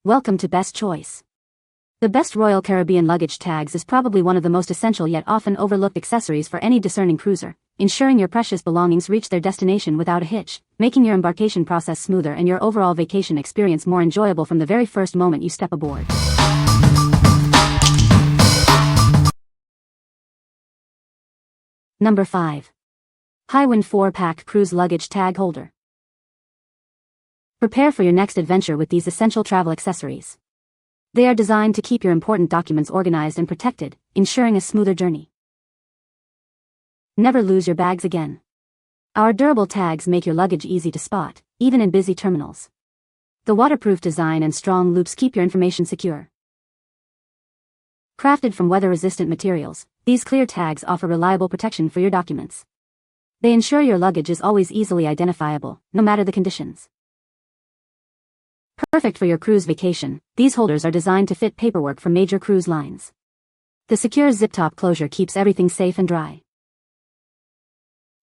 Welcome to Best Choice. The best Royal Caribbean Luggage Tags is probably one of the most essential yet often overlooked accessories for any discerning cruiser, ensuring your precious belongings reach their destination without a hitch, making your embarkation process smoother and your overall vacation experience more enjoyable from the very first moment you step aboard. Number 5. Highwind 4-Pack Cruise Luggage Tag Holder. Prepare for your next adventure with these essential travel accessories. They are designed to keep your important documents organized and protected, ensuring a smoother journey. Never lose your bags again. Our durable tags make your luggage easy to spot, even in busy terminals. The waterproof design and strong loops keep your information secure. Crafted from weather-resistant materials, these clear tags offer reliable protection for your documents. They ensure your luggage is always easily identifiable, no matter the conditions. Perfect for your cruise vacation, these holders are designed to fit paperwork from major cruise lines. The secure zip-top closure keeps everything safe and dry.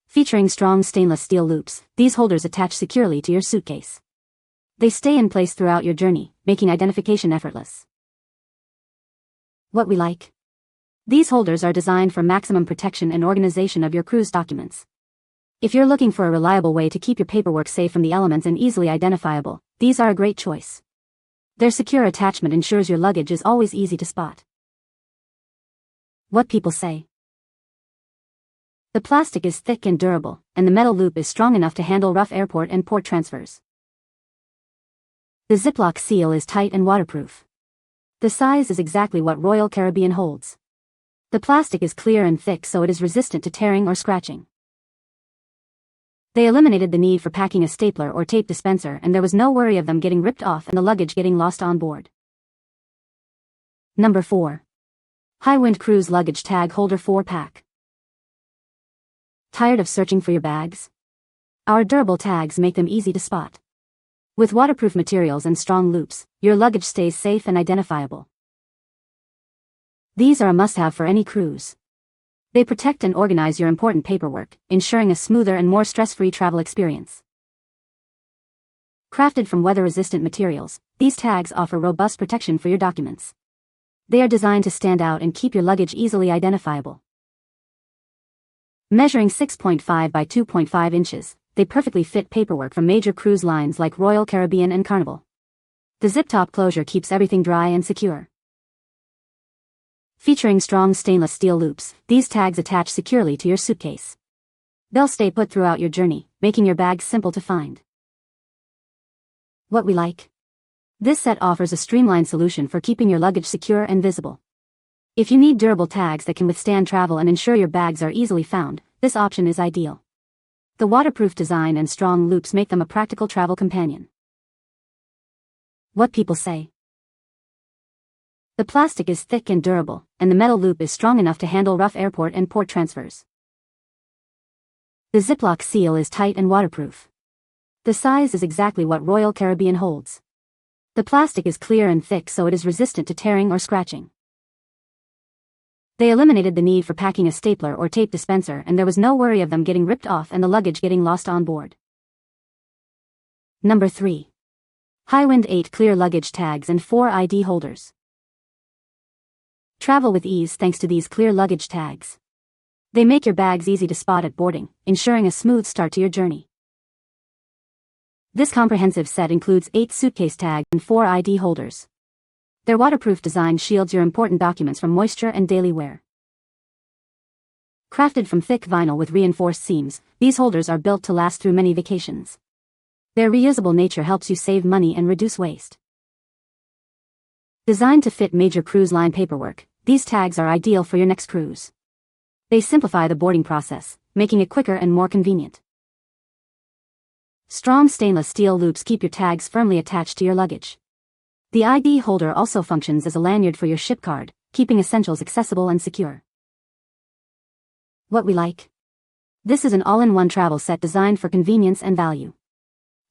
Featuring strong stainless steel loops, these holders attach securely to your suitcase. They stay in place throughout your journey, making identification effortless. What we like? These holders are designed for maximum protection and organization of your cruise documents. If you're looking for a reliable way to keep your paperwork safe from the elements and easily identifiable, these are a great choice. Their secure attachment ensures your luggage is always easy to spot. What people say. The plastic is thick and durable, and the metal loop is strong enough to handle rough airport and port transfers. The Ziploc seal is tight and waterproof. The size is exactly what Royal Caribbean holds. The plastic is clear and thick so it is resistant to tearing or scratching. They eliminated the need for packing a stapler or tape dispenser, and there was no worry of them getting ripped off and the luggage getting lost on board. Number 4. Highwind Cruise Luggage Tag Holder 4-Pack. Tired of searching for your bags? Our durable tags make them easy to spot. With waterproof materials and strong loops, your luggage stays safe and identifiable. These are a must-have for any cruise. They protect and organize your important paperwork, ensuring a smoother and more stress-free travel experience. Crafted from weather-resistant materials, these tags offer robust protection for your documents. They are designed to stand out and keep your luggage easily identifiable. Measuring 6.5 by 2.5 inches, they perfectly fit paperwork from major cruise lines like Royal Caribbean and Carnival. The zip-top closure keeps everything dry and secure. Featuring strong stainless steel loops, these tags attach securely to your suitcase. They'll stay put throughout your journey, making your bags simple to find. What we like? This set offers a streamlined solution for keeping your luggage secure and visible. If you need durable tags that can withstand travel and ensure your bags are easily found, this option is ideal. The waterproof design and strong loops make them a practical travel companion. What people say. The plastic is thick and durable, and the metal loop is strong enough to handle rough airport and port transfers. The Ziploc seal is tight and waterproof. The size is exactly what Royal Caribbean holds. The plastic is clear and thick so it is resistant to tearing or scratching. They eliminated the need for packing a stapler or tape dispenser, and there was no worry of them getting ripped off and the luggage getting lost on board. Number 3. Highwind 8 Clear Luggage Tags and 4 ID Holders. Travel with ease thanks to these clear luggage tags. They make your bags easy to spot at boarding, ensuring a smooth start to your journey. This comprehensive set includes 8 suitcase tags and 4 ID holders. Their waterproof design shields your important documents from moisture and daily wear. Crafted from thick vinyl with reinforced seams, these holders are built to last through many vacations. Their reusable nature helps you save money and reduce waste. Designed to fit major cruise line paperwork, these tags are ideal for your next cruise. They simplify the boarding process, making it quicker and more convenient. Strong stainless steel loops keep your tags firmly attached to your luggage. The ID holder also functions as a lanyard for your ship card, keeping essentials accessible and secure. What we like? This is an all-in-one travel set designed for convenience and value.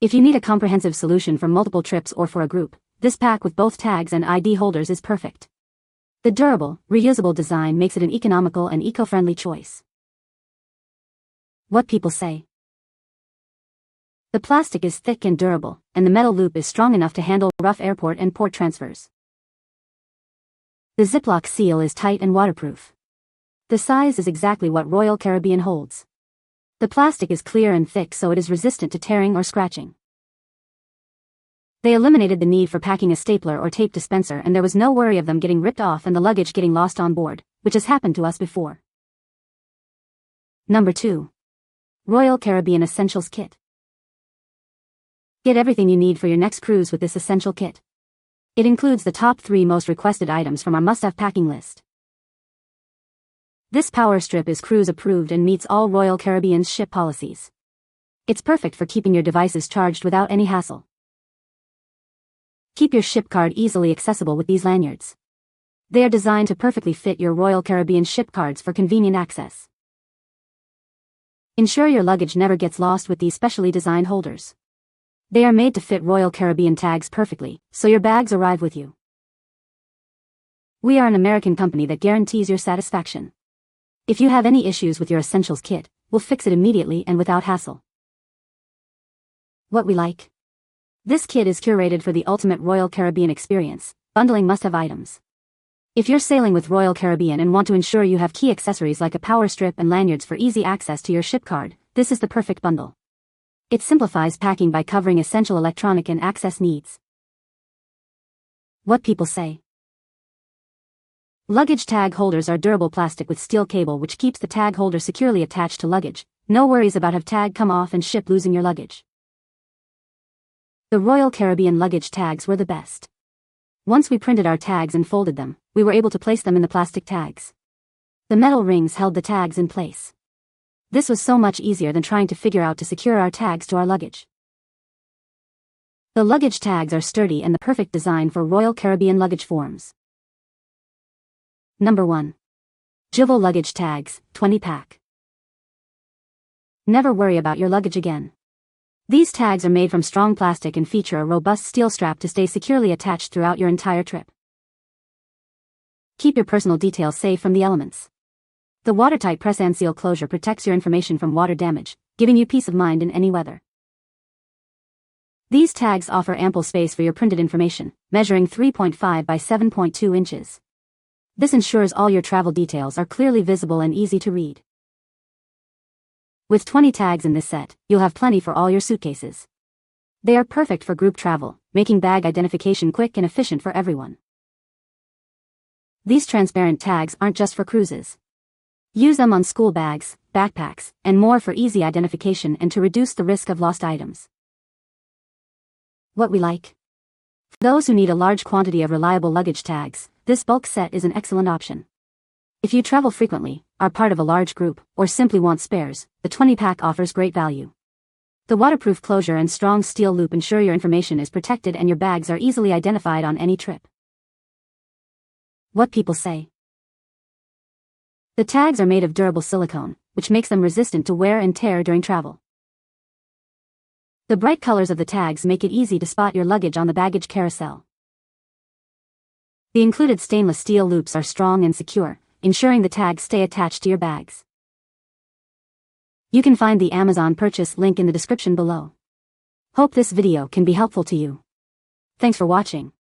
If you need a comprehensive solution for multiple trips or for a group, this pack with both tags and ID holders is perfect. The durable, reusable design makes it an economical and eco-friendly choice. What people say. The plastic is thick and durable, and the metal loop is strong enough to handle rough airport and port transfers. The Ziploc seal is tight and waterproof. The size is exactly what Royal Caribbean holds. The plastic is clear and thick so it is resistant to tearing or scratching. They eliminated the need for packing a stapler or tape dispenser, and there was no worry of them getting ripped off and the luggage getting lost on board, which has happened to us before. Number 2. Royal Caribbean Essentials Kit. Get everything you need for your next cruise with this essential kit. It includes the top 3 most requested items from our must-have packing list. This power strip is cruise approved and meets all Royal Caribbean's ship policies. It's perfect for keeping your devices charged without any hassle. Keep your ship card easily accessible with these lanyards. They are designed to perfectly fit your Royal Caribbean ship cards for convenient access. Ensure your luggage never gets lost with these specially designed holders. They are made to fit Royal Caribbean tags perfectly, so your bags arrive with you. We are an American company that guarantees your satisfaction. If you have any issues with your essentials kit, we'll fix it immediately and without hassle. What we like. This kit is curated for the ultimate Royal Caribbean experience, bundling must-have items. If you're sailing with Royal Caribbean and want to ensure you have key accessories like a power strip and lanyards for easy access to your ship card, this is the perfect bundle. It simplifies packing by covering essential electronic and access needs. What people say. Luggage tag holders are durable plastic with steel cable which keeps the tag holder securely attached to luggage. No worries about have tag come off and ship losing your luggage. The Royal Caribbean luggage tags were the best. Once we printed our tags and folded them, we were able to place them in the plastic tags. The metal rings held the tags in place. This was so much easier than trying to figure out to secure our tags to our luggage. The luggage tags are sturdy and the perfect design for Royal Caribbean luggage forms. Number 1. Juvale Luggage Tags, 20-pack. Never worry about your luggage again. These tags are made from strong plastic and feature a robust steel strap to stay securely attached throughout your entire trip. Keep your personal details safe from the elements. The watertight press and seal closure protects your information from water damage, giving you peace of mind in any weather. These tags offer ample space for your printed information, measuring 3.5 by 7.2 inches. This ensures all your travel details are clearly visible and easy to read. With 20 tags in this set, you'll have plenty for all your suitcases. They are perfect for group travel, making bag identification quick and efficient for everyone. These transparent tags aren't just for cruises. Use them on school bags, backpacks, and more for easy identification and to reduce the risk of lost items. What we like. For those who need a large quantity of reliable luggage tags, this bulk set is an excellent option. If you travel frequently, are part of a large group, or simply want spares, the 20-pack offers great value. The waterproof closure and strong steel loop ensure your information is protected and your bags are easily identified on any trip. What people say. The tags are made of durable silicone, which makes them resistant to wear and tear during travel. The bright colors of the tags make it easy to spot your luggage on the baggage carousel. The included stainless steel loops are strong and secure, ensuring the tags stay attached to your bags. You can find the Amazon purchase link in the description below. Hope this video can be helpful to you. Thanks for watching.